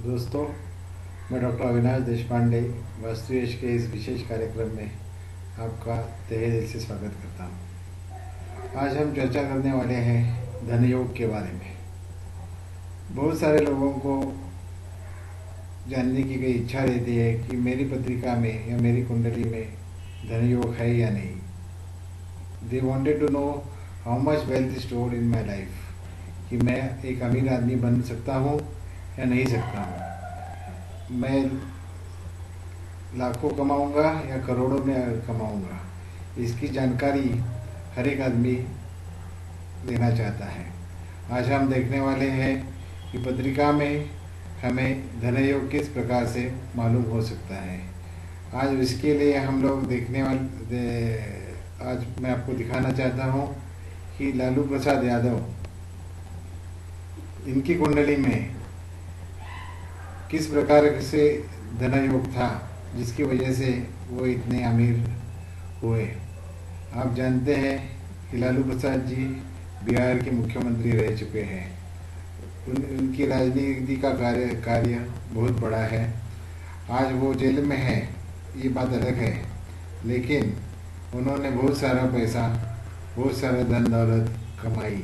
दोस्तों, मैं डॉक्टर अविनाश देशपांडे वास्तुएश के इस विशेष कार्यक्रम में आपका तहे दिल से स्वागत करता हूँ। आज हम चर्चा करने वाले हैं धन योग के बारे में। बहुत सारे लोगों को जानने की कई इच्छा रहती है कि मेरी पत्रिका में या मेरी कुंडली में धन योग है या नहीं। They wanted to know how much wealth stored in my life, कि मैं एक अमीर आदमी बन सकता हूँ या नहीं सकता हूँ, मैं लाखों कमाऊंगा या करोड़ों में कमाऊंगा। इसकी जानकारी हर एक आदमी लेना चाहता है। आज हम देखने वाले हैं कि पत्रिका में हमें धन योग किस प्रकार से मालूम हो सकता है। आज इसके लिए हम लोग आज मैं आपको दिखाना चाहता हूँ कि लालू प्रसाद यादव, इनकी कुंडली में किस प्रकार से धन योग था जिसकी वजह से वो इतने अमीर हुए। आप जानते हैं कि लालू प्रसाद जी बिहार के मुख्यमंत्री रह चुके हैं। उनकी राजनीति का कार्य बहुत बड़ा है। आज वो जेल में है, ये बात अलग है, लेकिन उन्होंने बहुत सारा पैसा, बहुत सारा धन दौलत कमाई।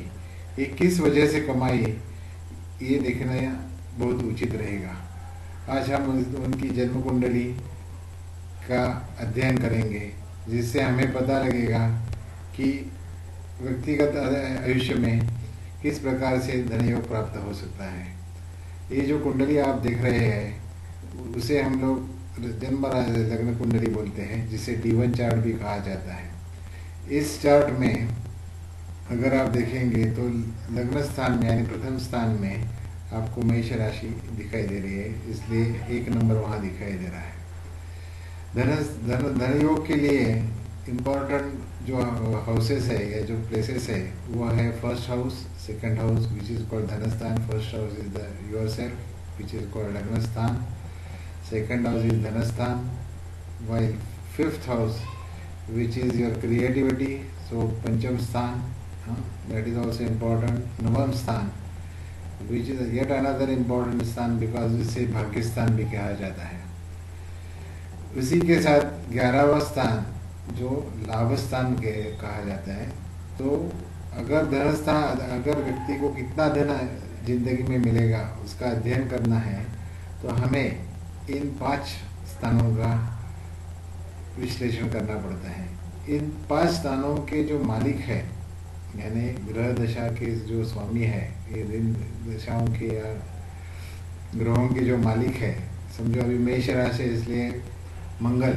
ये किस वजह से कमाई, ये देखना बहुत उचित रहेगा। आज हम उनकी जन्म कुंडली का अध्ययन करेंगे, जिससे हमें पता लगेगा कि व्यक्तिगत आयुष्य में किस प्रकार से धन योग प्राप्त हो सकता है। ये जो कुंडली आप देख रहे हैं उसे हम लोग जन्म लग्न कुंडली बोलते हैं, जिसे D1 चार्ट भी कहा जाता है। इस चार्ट में अगर आप देखेंगे तो लग्न स्थान में यानी प्रथम स्थान में आपको मेष राशि दिखाई दे रही है, इसलिए 1 नंबर वहाँ दिखाई दे रहा है। धन योग के लिए इम्पोर्टेंट जो हाउसेस है या जो प्लेसेस है वो है first house, second house which is called धन स्थान। First house is the yourself which is called लग्न स्थान। सेकंड हाउस इज धन स्थान, while fifth house which is your creativity, so पंचम स्थान, that is also important. नवम स्थान which is yet another important स्थान because इसे भाग्य स्थान भी कहा जाता है। उसी के साथ 11वां स्थान जो लाभ स्थान कहा जाता है। तो अगर धन स्थान, अगर व्यक्ति को कितना धन जिंदगी में मिलेगा उसका अध्ययन करना है तो हमें इन 5 स्थानों का विश्लेषण करना पड़ता है। इन 5 स्थानों के जो मालिक है, यानी ग्रह दशा के जो स्वामी है, ये दिन दशाओं के या ग्रहों के जो मालिक है, समझो अभी मेष राशि, इसलिए मंगल।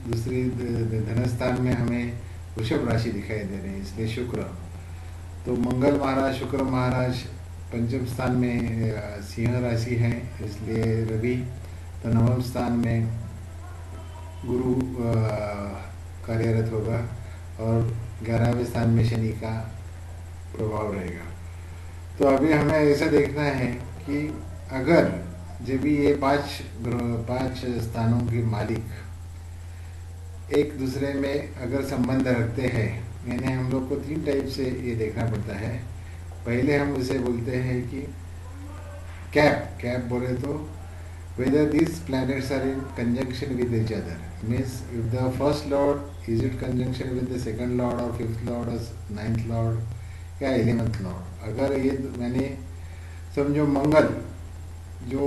दूसरी धन स्थान में हमें वृषभ राशि दिखाई दे रही है, इसलिए शुक्र। तो मंगल महाराज, शुक्र महाराज। पंचम स्थान में सिंह राशि है, इसलिए रवि। तो नवम स्थान में गुरु कार्यरत होगा और 11वें स्थान में शनि का प्रभाव रहेगा। तो अभी हमें ऐसा देखना है कि अगर जब भी ये 5 स्थानों के मालिक एक दूसरे में अगर संबंध रखते हैं, यानी हम लोग को 3 टाइप से ये देखना पड़ता है। पहले हम उसे बोलते हैं कि कैप बोले तो whether these planets are in conjunction with each other, means if the first lord is it conjunction with the second lord or 5th lord or 9th lord या 11th lord। अगर ये मैंने समझो मंगल जो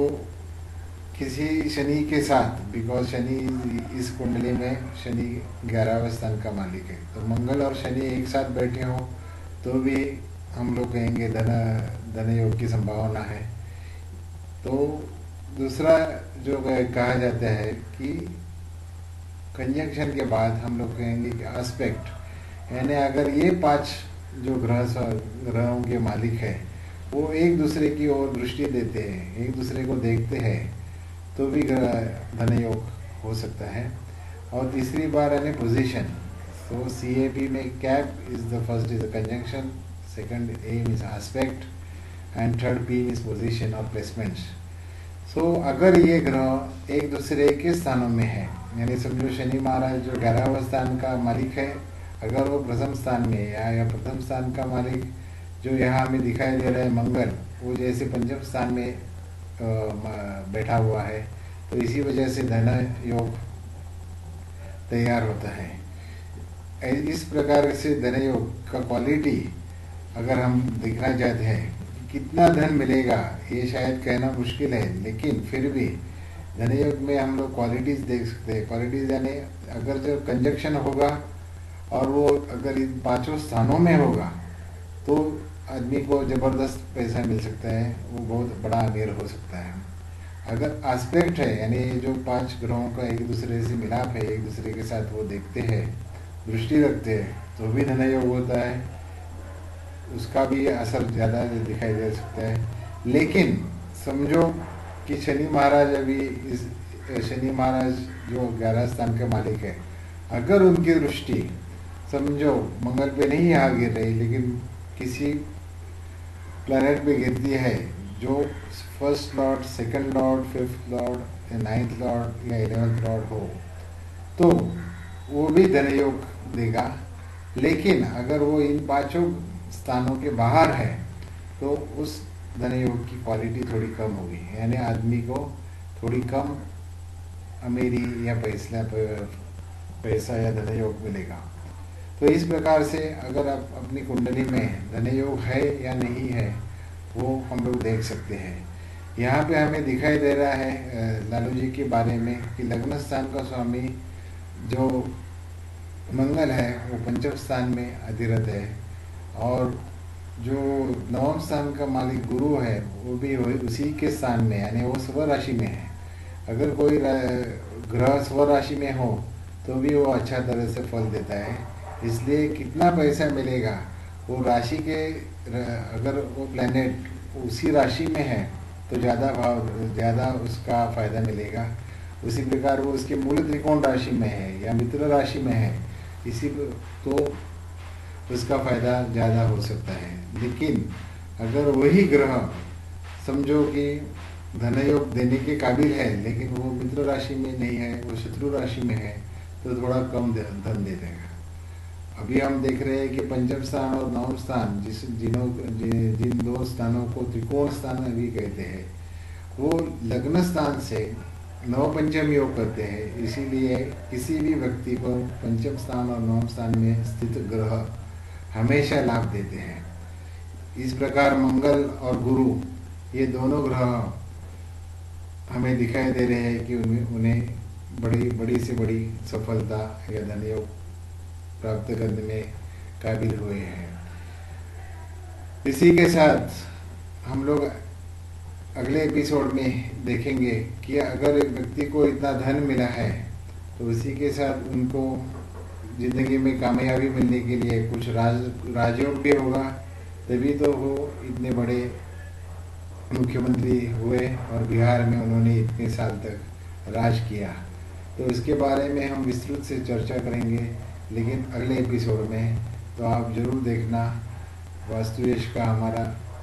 किसी शनि के साथ, बिकॉज शनि इस कुंडली में शनि 11वें स्थान का मालिक है, तो मंगल और शनि एक साथ बैठे हो तो भी हम लोग कहेंगे धन योग की संभावना है। तो दूसरा जो कहा जाता है कि कंजंक्शन के बाद हम लोग कहेंगे कि एस्पेक्ट, यानी अगर ये 5 जो ग्रहों के मालिक है वो एक दूसरे की ओर दृष्टि देते हैं, एक दूसरे को देखते हैं, तो भी धन योग हो सकता है। और तीसरी बार यानी पोजीशन। तो CAP में cap is the first is the conjunction, second M is aspect and third P is position और प्लेसमेंट्स। सो अगर ये ग्रह एक दूसरे के स्थानों में है, यानी समझो शनि महाराज जो 11वें स्थान का मालिक है, अगर वो प्रथम स्थान में या प्रथम स्थान का मालिक जो यहाँ हमें दिखाई दे रहा है मंगल, वो जैसे पंचम स्थान में बैठा हुआ है, तो इसी वजह से धन योग तैयार होता है। इस प्रकार से धन योग का क्वालिटी अगर हम देखना चाहते हैं, कितना धन मिलेगा ये शायद कहना मुश्किल है, लेकिन फिर भी धन योग में हम लोग क्वालिटीज देख सकते हैं। क्वालिटीज यानी अगर जो कंजक्शन होगा और वो अगर इन पांचों स्थानों में होगा तो आदमी को जबरदस्त पैसा मिल सकता है, वो बहुत बड़ा अमीर हो सकता है। अगर एस्पेक्ट है यानी जो 5 ग्रहों का एक दूसरे से मिलाप है, एक दूसरे के साथ वो देखते हैं, दृष्टि रखते हैं, तो भी धन योग होता है, उसका भी असर ज़्यादा दिखाई दे सकता है। लेकिन समझो कि शनि महाराज अभी शनि महाराज जो 11 स्थान के मालिक है, अगर उनकी दृष्टि समझो मंगल पे नहीं यहाँ गिर रही, लेकिन किसी प्लैनेट पे गिरती है जो first Lord, second Lord, fifth Lord या 9th लॉर्ड या 11th लॉर्ड हो, तो वो भी धन योग देगा। लेकिन अगर वो इन पांचों स्थानों के बाहर है तो उस धन योग की क्वालिटी थोड़ी कम होगी, यानी आदमी को थोड़ी कम अमीरी या पैसा या धन योग मिलेगा। तो इस प्रकार से अगर आप अपनी कुंडली में धन योग है या नहीं है वो हम लोग देख सकते हैं। यहाँ पे हमें दिखाई दे रहा है लालू जी के बारे में कि लग्न स्थान का स्वामी जो मंगल है वो पंचम स्थान में अधिरत है, और जो नवम स्थान का मालिक गुरु है वो भी उसी के स्थान में, यानी वो स्व राशि में है। अगर कोई ग्रह स्व राशि में हो तो भी वो अच्छा तरह से फल देता है। इसलिए कितना पैसा मिलेगा वो राशि के, अगर वो प्लैनेट उसी राशि में है तो ज़्यादा उसका फायदा मिलेगा। उसी प्रकार वो उसके मूल त्रिकोण राशि में है या मित्र राशि में है, इसी तो उसका फायदा ज़्यादा हो सकता है। लेकिन अगर वही ग्रह समझो कि धन योग देने के काबिल है, लेकिन वो मित्र राशि में नहीं है, वो शत्रु राशि में है, तो थोड़ा कम धन दे देगा। अभी हम देख रहे हैं कि पंचम स्थान और नवम स्थान जिन दो स्थानों को त्रिकोण स्थान अभी कहते हैं, वो लग्न स्थान से नव पंचम योग करते हैं। इसीलिए किसी भी व्यक्ति को पंचम स्थान और नवम स्थान में स्थित ग्रह हमेशा लाभ देते हैं। इस प्रकार मंगल और गुरु ये दोनों ग्रह हमें दिखाई दे रहे हैं कि उन्हें बड़ी से बड़ी सफलता या धन योग प्राप्त करने में काबिल हुए हैं। इसी के साथ हम लोग अगले एपिसोड में देखेंगे कि अगर एक व्यक्ति को इतना धन मिला है तो उसी के साथ उनको जिंदगी में कामयाबी मिलने के लिए कुछ राजयोग भी होगा, तभी तो वो इतने बड़े मुख्यमंत्री हुए और बिहार में उन्होंने इतने साल तक राज किया। तो इसके बारे में हम विस्तृत से चर्चा करेंगे, लेकिन अगले एपिसोड में। तो आप जरूर देखना वास्तुयश का हमारा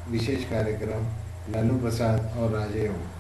विशेष कार्यक्रम लालू प्रसाद और राजयोग।